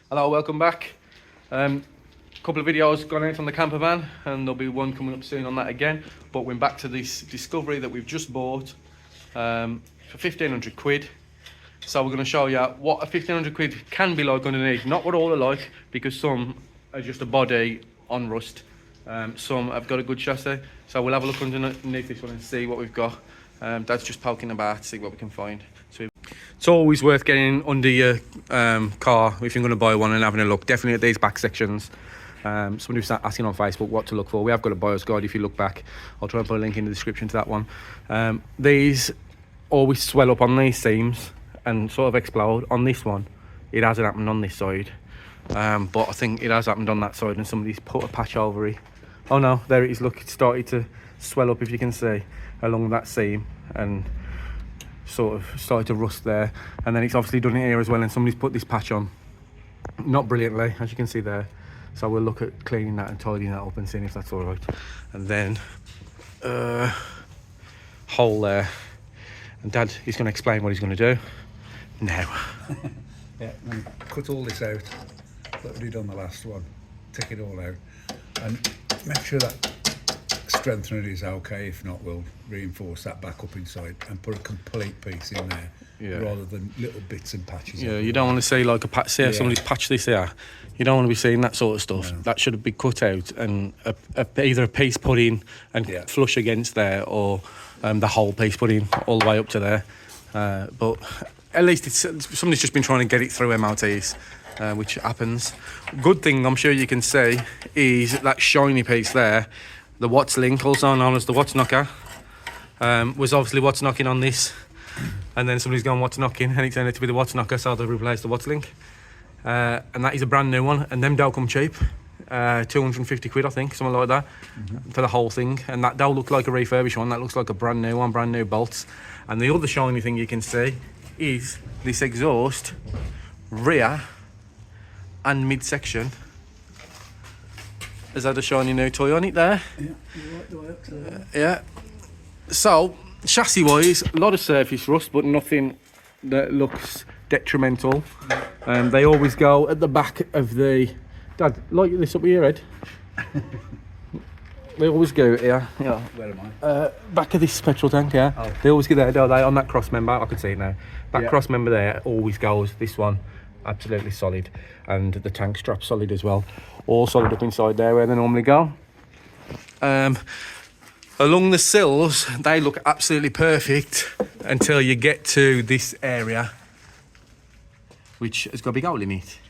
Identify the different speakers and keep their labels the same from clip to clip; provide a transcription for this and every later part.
Speaker 1: Hello, welcome back. Couple of videos gone out on the camper van, and there'll be one coming up soon on that again. But we're back to this Discovery that we've just bought for 1,500 quid. So we're going to show you what a 1,500 quid can be like underneath. Not what all are like, because some are just a body on rust. Some have got a good chassis. So we'll have a look underneath this one and see what we've got. Dad's just poking about to see what we can find. So it's always worth getting under your car if you're going to buy one and having a look. Definitely at these back sections. Somebody was asking on Facebook what to look for. We have got a buyer's guide if you look back. I'll try and put a link in the description to that one. These always swell up on these seams and sort of explode. On this one, it hasn't happened on this side. But I think it has happened on that side and somebody's put a patch over it. Oh no, there it is. Look, it's started to swell up, if you can see, along that seam, and sort of started to rust there. And then it's obviously done it here as well, and somebody's put this patch on, not brilliantly, as you can see there. So we'll look at cleaning that and tidying that up and seeing if that's all right. And then hole there, and Dad is going to explain what he's going to do now.
Speaker 2: Yeah, and cut all this out that we did on the last one, take it all out, and make sure that strengthener is okay. If not, we'll reinforce that back up inside and put a complete piece in there, rather than little bits and patches.
Speaker 1: Yeah, you don't want to see like a patch here, somebody's patched this here. You don't want to be seeing that sort of stuff. No. That should be cut out and either a piece put in and flush against there, or the whole piece put in all the way up to there. But at least somebody's just been trying to get it through MOTs, which happens. Good thing I'm sure you can see is that shiny piece there. The Watts link, also known as the Watts knocker, was obviously Watts knocking on this, and then somebody's gone Watts knocking, and it turned out to be the Watts knocker, so they've replaced the Watts link. And that is a brand new one, and them don't come cheap. 250 quid, I think, something like that, for the whole thing. And that don't look like a refurbished one, that looks like a brand new one, brand new bolts. And the other shiny thing you can see is this exhaust, rear and midsection, has had a shiny new toy on it there.
Speaker 2: Yeah, you like the way up to there.
Speaker 1: Yeah. So, chassis wise, a lot of surface rust, but nothing that looks detrimental. They always go at the back of the... Dad, light this up with your head. They always go here. Yeah.
Speaker 2: Where am I?
Speaker 1: Back of this petrol tank, yeah. Oh. They always go there, don't they? On that cross member, I can see it now. That cross member there always goes. This one, absolutely solid. And the tank strap solid as well. All solid up inside there where they normally go. Along the sills, they look absolutely perfect until you get to this area, which has got a big hole in it.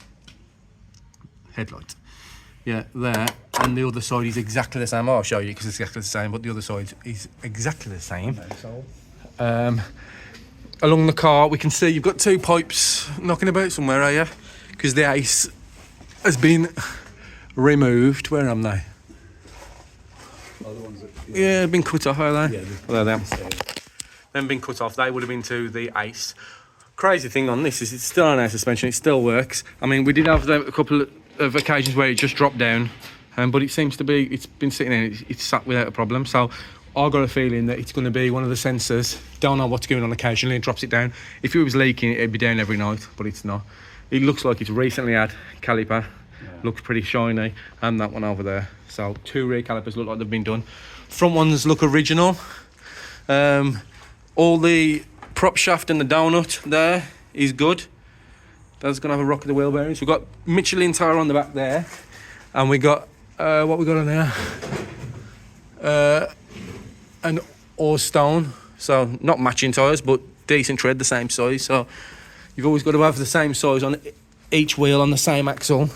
Speaker 1: Headlight. Yeah, there. And the other side is exactly the same. I'll show you because it's exactly the same, but the other side is exactly the same. Along the car, we can see you've got two pipes knocking about somewhere, are you? Because the ice has been removed. Where am they?
Speaker 2: Oh, the ones that,
Speaker 1: yeah, they've been cut off, are they?
Speaker 2: Yeah,
Speaker 1: well, they're them. They've been cut off. They would have been to the ice. Crazy thing on this is it's still on air suspension. It still works. I mean, we did have a couple of occasions where it just dropped down, but it seems to be, it's been sitting in, it's sat without a problem. So I've got a feeling that it's going to be one of the sensors. Don't know what's going on occasionally. It drops it down. If it was leaking, it'd be down every night, but it's not. It looks like it's recently had caliper. Looks pretty shiny, and that one over there. So two rear calipers look like they've been done. Front ones look original. All the prop shaft and the donut there is good. That's gonna have a rock of the wheel bearings. We've got Michelin tire on the back there, and we got what we got on there. An ore stone. So not matching tires, but decent tread, the same size. So you've always got to have the same size on each wheel on the same axle.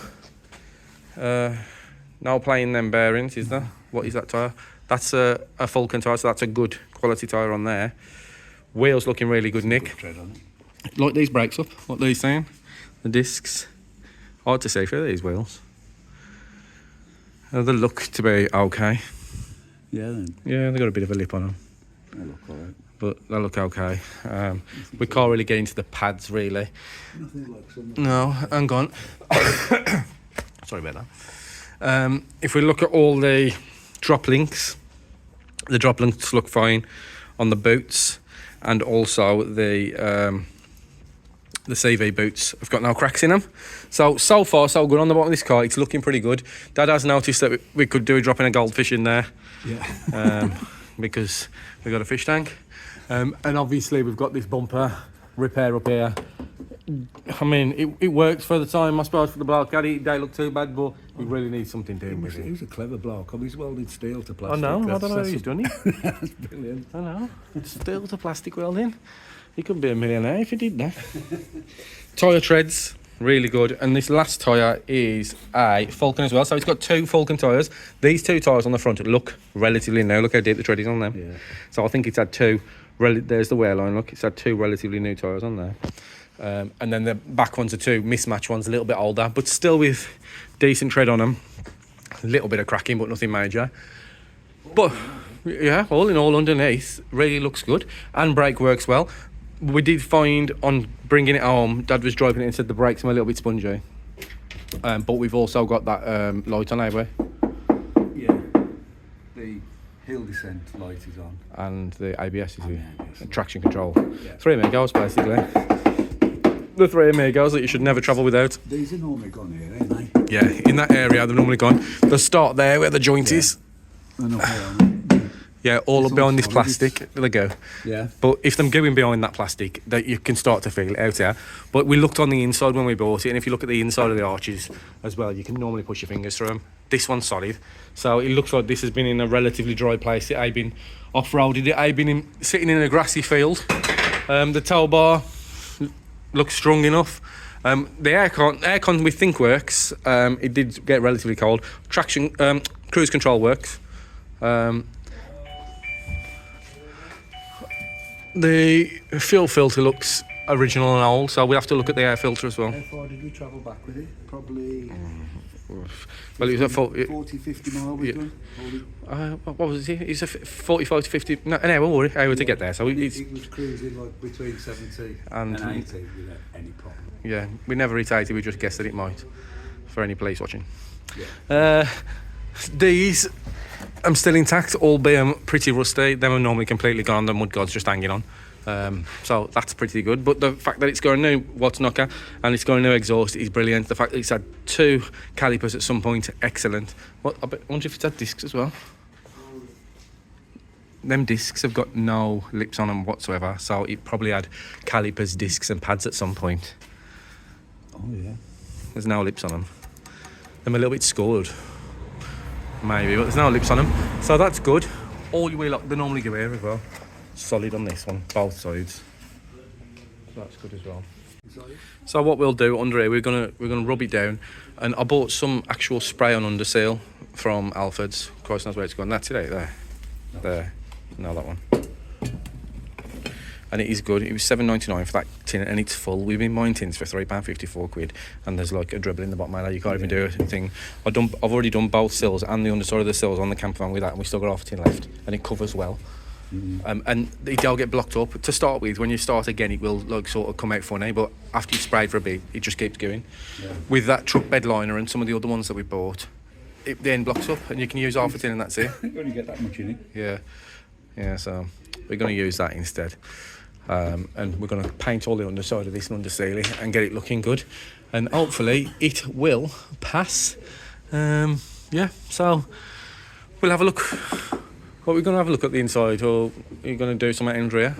Speaker 1: No playing them bearings, is there? What is that tyre? That's a Falcon tyre, so that's a good quality tyre on there. Wheels looking really good, Nick.
Speaker 2: tread on it.
Speaker 1: Like these brakes up, what they're saying. The discs. Hard to see through these wheels. They look to be okay.
Speaker 2: Yeah, then.
Speaker 1: Yeah, they've got a bit of a lip on them.
Speaker 2: They look alright.
Speaker 1: But they look okay. We can't really get into the pads, really.
Speaker 2: Nothing like some.
Speaker 1: No, hang on. Sorry about that. If we look at all the drop links, the drop links look fine on the boots, and also the The CV boots have got no cracks in them. So far, so good on the bottom of this car. It's looking pretty good. Dad has noticed that we could do a dropping a goldfish in there.
Speaker 2: Yeah.
Speaker 1: Because we've got a fish tank. And obviously we've got this bumper repair up here. I mean, it works for the time, I suppose, for the bloke. It don't look too bad, but he really needs something doing with it.
Speaker 2: He was a clever bloke. He's welded steel to plastic.
Speaker 1: I know, I don't know how he's done it.
Speaker 2: That's brilliant.
Speaker 1: I know, steel to plastic welding. He could be a millionaire if he did that. Tyre treads, really good. And this last tyre is a Falcon as well. So it's got 2 Falcon tyres. These 2 tyres on the front look relatively new. Look how deep the tread is on them.
Speaker 2: Yeah.
Speaker 1: So I think it's had 2, there's the wear line, look. It's had 2 relatively new tyres on there. And then the back ones are 2 mismatched ones, a little bit older, but still with decent tread on them. A little bit of cracking, but nothing major. But yeah, all in all, underneath, really looks good. And brake works well. We did find on bringing it home, Dad was driving it and said the brakes are a little bit spongy. But we've also got that light on, haven't we?
Speaker 2: Yeah. The hill descent light is on.
Speaker 1: And the ABS is here.
Speaker 2: ABS.
Speaker 1: Traction control.
Speaker 2: Yeah.
Speaker 1: 3 amigos, basically. The 3 amigos that you should never travel without.
Speaker 2: These are normally gone here, ain't they?
Speaker 1: Yeah, in that area they're normally gone. They'll start there where the joint is.
Speaker 2: They're not here, are they?
Speaker 1: Yeah, all
Speaker 2: It's
Speaker 1: up behind
Speaker 2: all
Speaker 1: this
Speaker 2: solid.
Speaker 1: plastic. There they go.
Speaker 2: Yeah.
Speaker 1: But if them going behind that plastic, that you can start to feel it out here. But we looked on the inside when we bought it, and if you look at the inside of the arches as well, you can normally push your fingers through them. This one's solid, so it looks like this has been in a relatively dry place. It ain't been off-roaded. It ain't been sitting in a grassy field. The tow bar looks strong enough. The aircon we think works. It did get relatively cold. Traction, cruise control works. The fuel filter looks original and old, so we'll have to look at the air filter as well.
Speaker 2: How far did we travel back with it? Probably
Speaker 1: Well, it was at
Speaker 2: 40, 50 miles we've done.
Speaker 1: what was it? It's a 45 to 50. No, an hour to get there. So it's,
Speaker 2: It was cruising like between 70
Speaker 1: And-
Speaker 2: and 80 without any problem.
Speaker 1: yeah, we never hit 80. We just guessed that it might. For any police watching.
Speaker 2: Yeah.
Speaker 1: These, I'm still intact, albeit pretty rusty. Them are normally completely gone. The mud guard's just hanging on. So that's pretty good. But the fact that it's got a new Watts knocker and it's got a new exhaust is brilliant. The fact that it's had 2 calipers at some point, excellent. I wonder if it's had discs as well. Them discs have got no lips on them whatsoever, so it probably had calipers, discs and pads at some point.
Speaker 2: Oh yeah.
Speaker 1: There's no lips on them. I'm a little bit scored, maybe, but there's no lips on them, so that's good. All your wheel, they normally go here as well. Solid on this one, both sides. So that's good as well. So what we'll do under here, we're gonna rub it down, and I bought some actual spray on under seal from Alfred's. Christ knows where it's gone. That's it out there. There. No, that one. And it is good. It was $7.99 for that tin, and it's full. We've been buying tins for £3.54, and there's like a dribble in the bottom. You can't even do a thing. I've already done both sills and the underside of the sills on the camper van with that, and we still got half a tin left, and it covers well. And it'll get blocked up to start with. When you start again, it will like sort of come out funny, but after you've sprayed for a bit, it just keeps going.
Speaker 2: Yeah.
Speaker 1: With that truck bed liner and some of the other ones that we bought, it then blocks up, and you can use half a tin, and that's it.
Speaker 2: You only get that much in it.
Speaker 1: Yeah. So we're going to use that instead. And we're going to paint all the underside of this and underseal it and get it looking good, and hopefully it will pass. So we'll have a look. What we're going to have a look at the inside, or are you going to do something under here?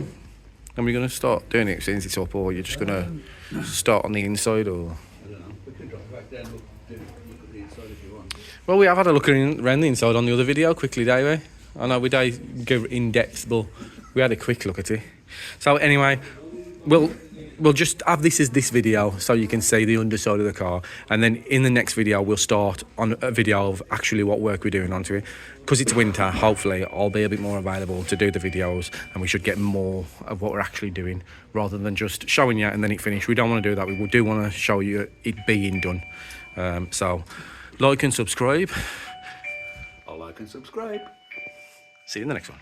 Speaker 1: And we're going to start doing it since it's up, or you're just going to start on the inside, or?
Speaker 2: I don't know. We can drop back there and look at the inside if you want.
Speaker 1: Well, we have had a look around the inside on the other video quickly, didn't we? I know we don't go in depth, but we had a quick look at it. So anyway, we'll just have this as this video so you can see the underside of the car, and then in the next video we'll start on a video of actually what work we're doing onto it. Because it's winter, hopefully I'll be a bit more available to do the videos, and we should get more of what we're actually doing rather than just showing you and then it finished. We don't want to do that. We do want to show you it being done. So like and subscribe.
Speaker 2: I'll like and subscribe.
Speaker 1: See you in the next one.